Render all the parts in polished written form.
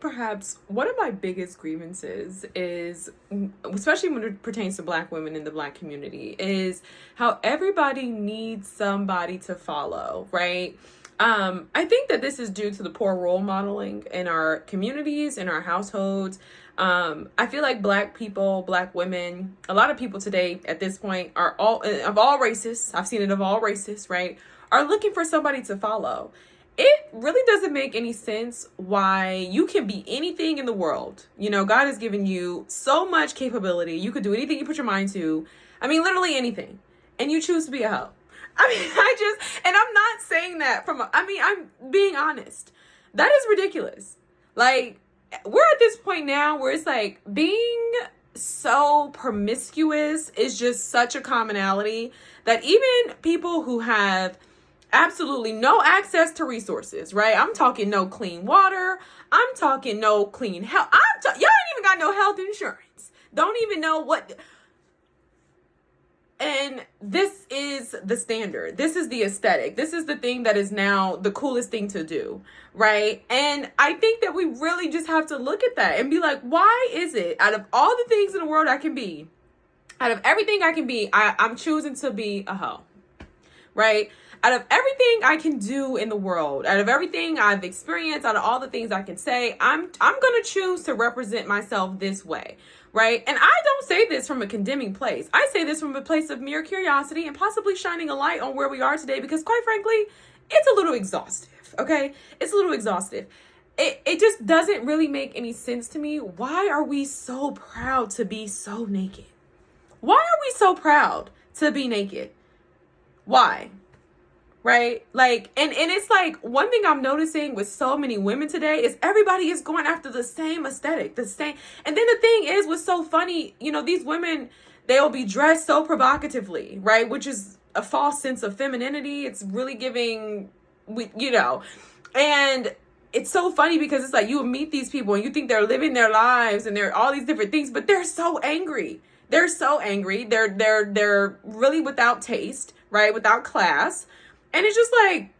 perhaps one of my biggest grievances is, especially when it pertains to Black women in the Black community, is how everybody needs somebody to follow, right? I think that this is due to the poor role modeling in our communities, in our households. I feel like Black people, Black women, a lot of people today at this point are all of all races. I've seen it of all races, right? Are looking for somebody to follow. It really doesn't make any sense why you can be anything in the world. You know, God has given you so much capability. You could do anything you put your mind to. I mean, literally anything. And you choose to be a hoe. I mean, and I'm not saying that I'm being honest. That is ridiculous. Like, we're at this point now where it's like being so promiscuous is just such a commonality that even people who have absolutely no access to resources, right? I'm talking no clean water. I'm talking no clean health. Y'all ain't even got no health insurance. Don't even know what. And this is the standard. This is the aesthetic. This is the thing that is now the coolest thing to do, right? And I think that we really just have to look at that and be like, why is it out of all the things in the world I can be, out of everything I can be, I'm choosing to be a hoe, right? Out of everything I can do in the world, out of everything I've experienced, out of all the things I can say, I'm going to choose to represent myself this way, right? And I don't say this from a condemning place. I say this from a place of mere curiosity and possibly shining a light on where we are today because, quite frankly, it's a little exhaustive, okay? It's a little exhaustive. It just doesn't really make any sense to me. Why are we so proud to be so naked? Why are we so proud to be naked? Why? Right? Like, and it's like one thing I'm noticing with so many women today is everybody is going after the same aesthetic, the same. And then the thing is, what's so funny, you know, these women, they'll be dressed so provocatively, right? Which is a false sense of femininity. It's really giving, you know, and it's so funny because it's like you meet these people and you think they're living their lives and they're all these different things, but they're so angry. They're so angry. They're really without taste, right? Without class. And it's just like,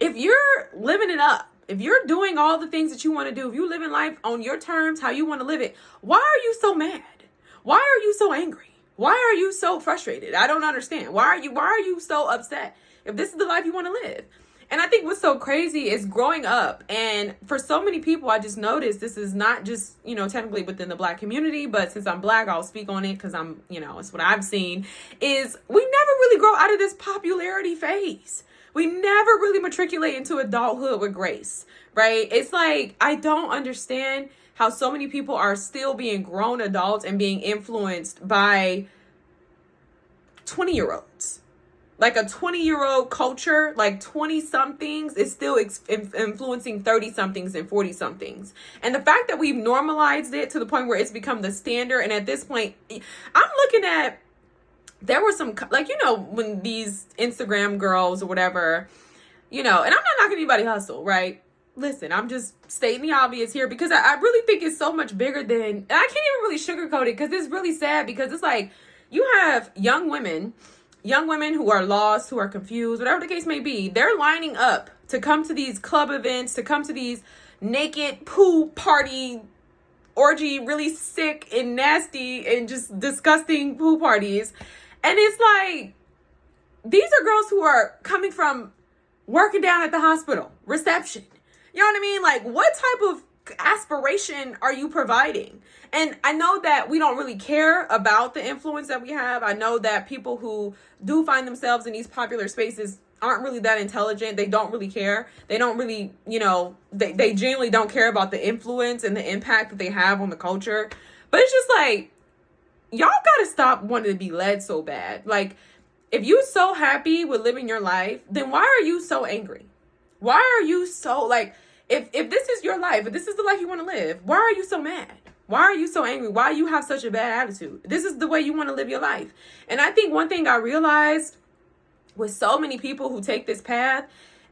if you're living it up, if you're doing all the things that you want to do, if you live in life on your terms, how you want to live it, why are you so mad? Why are you so angry? Why are you so frustrated? I don't understand. Why are you so upset if this is the life you want to live? And I think what's so crazy is growing up. And for so many people, I just noticed this is not just, you know, technically within the Black community, but since I'm Black, I'll speak on it because I'm, you know, it's what I've seen is we never really grow out of this popularity phase. We never really matriculate into adulthood with grace, right? It's like, I don't understand how so many people are still being grown adults and being influenced by 20-year-olds. Like a 20-year-old culture, like 20-somethings is still influencing 30-somethings and 40-somethings. And the fact that we've normalized it to the point where it's become the standard. And at this point, I'm looking at, there were some, like, you know, when these Instagram girls or whatever, you know, and I'm not knocking anybody hustle, right? Listen, I'm just stating the obvious here because I really think it's so much bigger than, and I can't even really sugarcoat it because it's really sad because it's like you have young women who are lost, who are confused, whatever the case may be, they're lining up to come to these club events, to come to these naked pool party, orgy, really sick and nasty and just disgusting pool parties. And it's like, these are girls who are coming from working down at the hospital, reception. You know what I mean? Like, what type of aspiration are you providing? And I know that we don't really care about the influence that we have. I know that people who do find themselves in these popular spaces aren't really that intelligent. They don't really care. They don't really, you know, they genuinely don't care about the influence and the impact that they have on the culture. But it's just like, y'all gotta stop wanting to be led so bad. Like, if you're so happy with living your life, then why are you so angry? Why are you so, like, if this is your life, if this is the life you want to live, why are you so mad? Why are you so angry? Why do you have such a bad attitude? This is the way you want to live your life. And I think one thing I realized with so many people who take this path,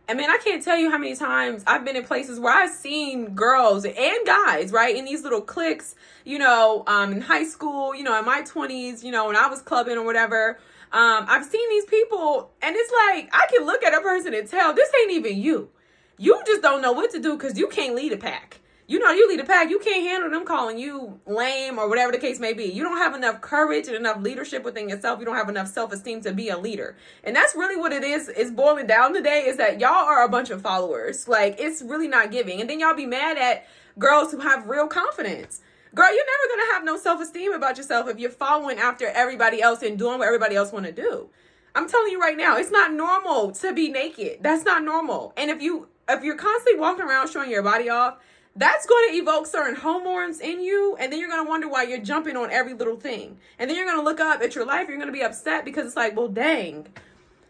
I mean, I can't tell you how many times I've been in places where I've seen girls and guys, right, in these little cliques, you know, in high school, you know, in my 20s, you know, when I was clubbing or whatever. I've seen these people and it's like, I can look at a person and tell this ain't even you. You just don't know what to do because you can't lead a pack. You know, you lead a pack. You can't handle them calling you lame or whatever the case may be. You don't have enough courage and enough leadership within yourself. You don't have enough self-esteem to be a leader. And that's really what it is boiling down today, is that y'all are a bunch of followers. Like, it's really not giving. And then y'all be mad at girls who have real confidence. Girl, you're never going to have no self-esteem about yourself if you're following after everybody else and doing what everybody else want to do. I'm telling you right now, it's not normal to be naked. That's not normal. And if you're constantly walking around showing your body off, that's going to evoke certain hormones in you. And then you're going to wonder why you're jumping on every little thing. And then you're going to look up at your life. You're going to be upset because it's like, well, dang.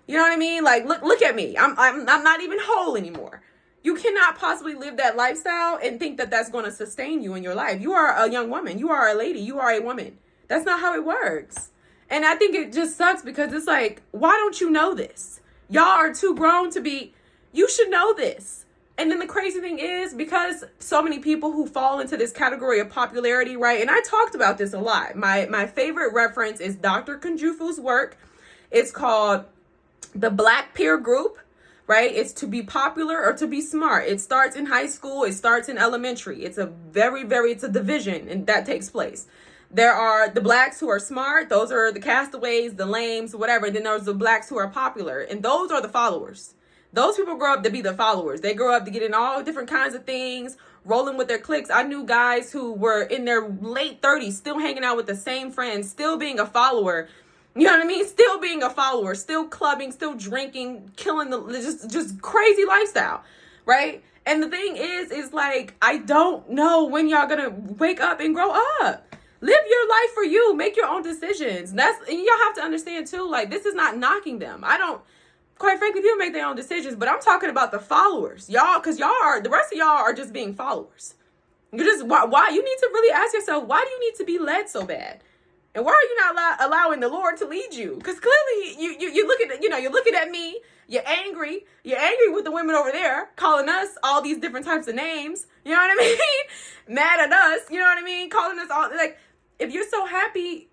You know what I mean? Like, look at me. I'm not even whole anymore. You cannot possibly live that lifestyle and think that that's going to sustain you in your life. You are a young woman. You are a lady. You are a woman. That's not how it works. And I think it just sucks because it's like, why don't you know this? Y'all are too grown to be, you should know this. And then the crazy thing is, because so many people who fall into this category of popularity, right? And I talked about this a lot. My favorite reference is Dr. Kunjufu's work. It's called The Black Peer Group, right? It's to be popular or to be smart. It starts in high school. It starts in elementary. It's a it's a division, and that takes place. There are the blacks who are smart. Those are the castaways, the lames, whatever. And then there's the blacks who are popular. And those are the followers. Those people grow up to be the followers. They grow up to get in all different kinds of things, rolling with their cliques. I knew guys who were in their late 30s, still hanging out with the same friends, still being a follower. You know what I mean? Still being a follower, still clubbing, still drinking, killing just crazy lifestyle, right? And the thing is like, I don't know when y'all gonna wake up and grow up. Live your life for you. Make your own decisions. And y'all have to understand too, like, this is not knocking them. Quite frankly, people make their own decisions, but I'm talking about the followers. Y'all, because the rest of y'all are just being followers. Why you need to really ask yourself, why do you need to be led so bad? And why are you not allowing the Lord to lead you? Because clearly you're looking at me, you're angry with the women over there, calling us all these different types of names. You know what I mean? Mad at us, you know what I mean? Calling us all, like, if you're so happy,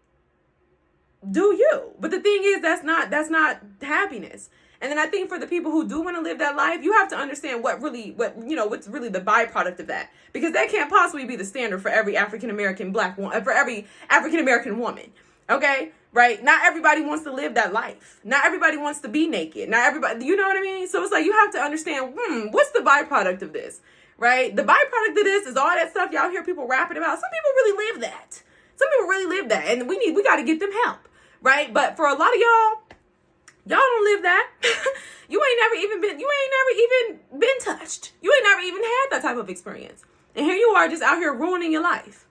do you. But the thing is, that's not happiness. And then I think for the people who do want to live that life, you have to understand what's really the byproduct of that. Because that can't possibly be the standard for every African-American black woman, for every African-American woman. Okay? Right? Not everybody wants to live that life. Not everybody wants to be naked. Not everybody, you know what I mean? So it's like, you have to understand, what's the byproduct of this? Right? The byproduct of this is all that stuff y'all hear people rapping about. Some people really live that. And we got to get them help. Right? But for a lot of y'all don't live that. You ain't never even been touched. You ain't never even had that type of experience. And here you are just out here ruining your life,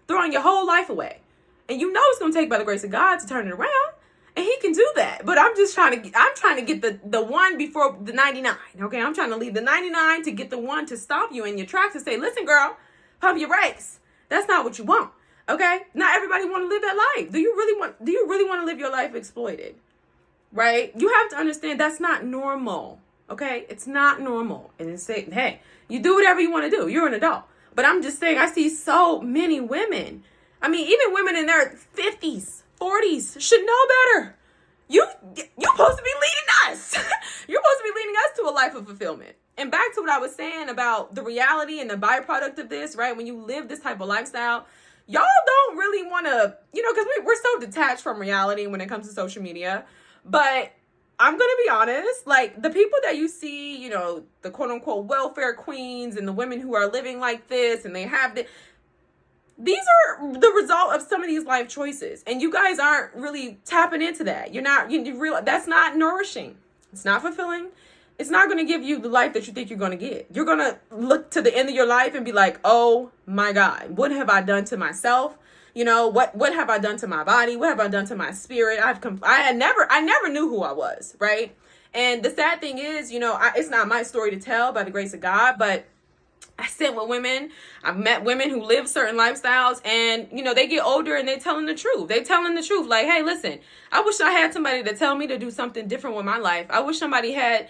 throwing your whole life away. And you know it's going to take by the grace of God to turn it around. And he can do that. But I'm trying to get the one before the 99. Okay. I'm trying to leave the 99 to get the one to stop you in your tracks and say, listen, girl, pump your brakes. That's not what you want. Okay. Not everybody want to live that life. Do you really want to live your life exploited? Right? You have to understand that's not normal. Okay? It's not normal. And it's saying, hey, you do whatever you want to do. You're an adult. But I'm just saying, I see so many women. I mean, even women in their 50s, 40s should know better. You're supposed to be leading us. You're supposed to be leading us to a life of fulfillment. And back to what I was saying about the reality and the byproduct of this, right? When you live this type of lifestyle, y'all don't really want to, because we're so detached from reality when it comes to social media. But I'm going to be honest, like, the people that you see, the quote unquote welfare queens and the women who are living like this and they have these are the result of some of these life choices. And you guys aren't really tapping into that. You realize that's not nourishing. It's not fulfilling. It's not going to give you the life that you think you're going to get. You're going to look to the end of your life and be like, oh my God, what have I done to myself? What have I done to my body? What have I done to my spirit? I never knew who I was, right? And the sad thing is, it's not my story to tell by the grace of God, but I sit with women. I've met women who live certain lifestyles and, they get older and they're telling the truth. They're telling the truth. Like, hey, listen, I wish I had somebody to tell me to do something different with my life. I wish somebody had,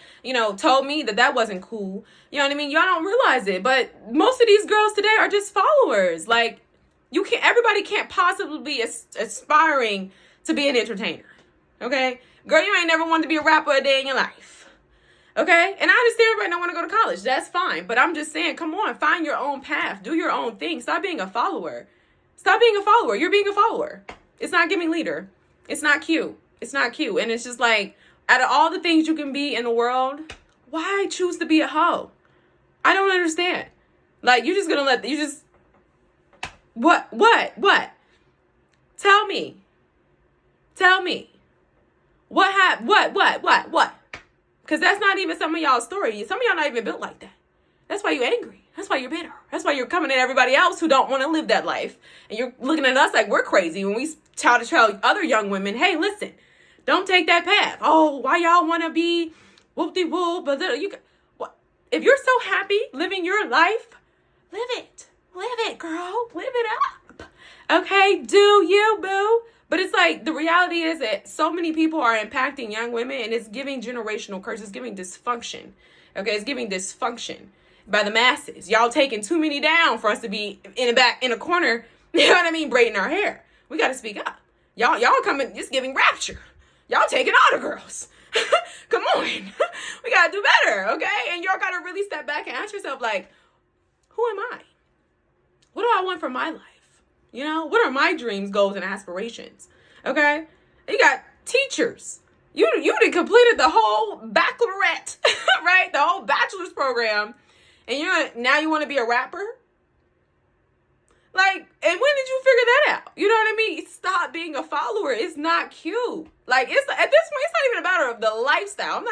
told me that wasn't cool. You know what I mean? Y'all don't realize it, but most of these girls today are just followers. Like, everybody can't possibly be aspiring to be an entertainer. Okay? Girl, you ain't never wanted to be a rapper a day in your life. Okay? And I understand everybody don't want to go to college. That's fine. But I'm just saying, come on, find your own path. Do your own thing. Stop being a follower. Stop being a follower. You're being a follower. It's not giving leader. It's not cute. It's not cute. And it's just like, out of all the things you can be in the world, why choose to be a hoe? I don't understand. Like, you're just going to what? Tell me. What? Because that's not even some of y'all's story. Some of y'all not even built like that. That's why you're angry. That's why you're bitter. That's why you're coming at everybody else who don't want to live that life. And you're looking at us like we're crazy when we tell other young women, hey, listen, don't take that path. Oh, why y'all want to be whoop-de-whoop? But if you're so happy living your life, live it. Live it, girl. Live it up. Okay, do you, boo? But it's like, the reality is that so many people are impacting young women, and it's giving generational curse. It's giving dysfunction. Okay, it's giving dysfunction by the masses. Y'all taking too many down for us to be in a corner, you know what I mean, braiding our hair. We got to speak up. Y'all coming, just giving rapture. Y'all taking all the girls. Come on. We got to do better, okay? And y'all got to really step back and ask yourself, like, who am I? What do I want for my life? You know, what are my dreams, goals, and aspirations? Okay? You got teachers. You done completed the whole baccalaureate, right? The whole bachelor's program. And now you want to be a rapper? Like, and when did you figure that out? You know what I mean? Stop being a follower. It's not cute. Like, at this point, it's not even a matter of the lifestyle. It's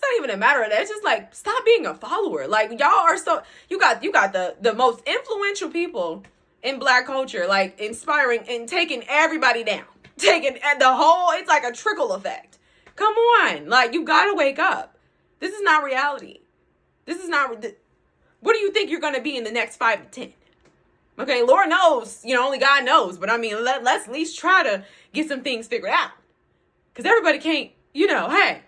not even a matter of that. It's just like, stop being a follower. Like, y'all are so, you got the most influential people in Black culture, like, inspiring and taking everybody down. Taking the whole, it's like a trickle effect. Come on. Like, you gotta wake up. This is not reality. This is not, what do you think you're gonna be in the next 5 to 10? Okay, Lord knows, only God knows. But I mean, let's at least try to get some things figured out. Because everybody can't, hey,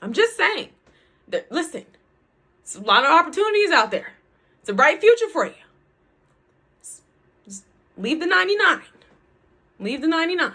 I'm just saying that, listen, it's a lot of opportunities out there. It's a bright future for you. Just leave the 99. Leave the 99.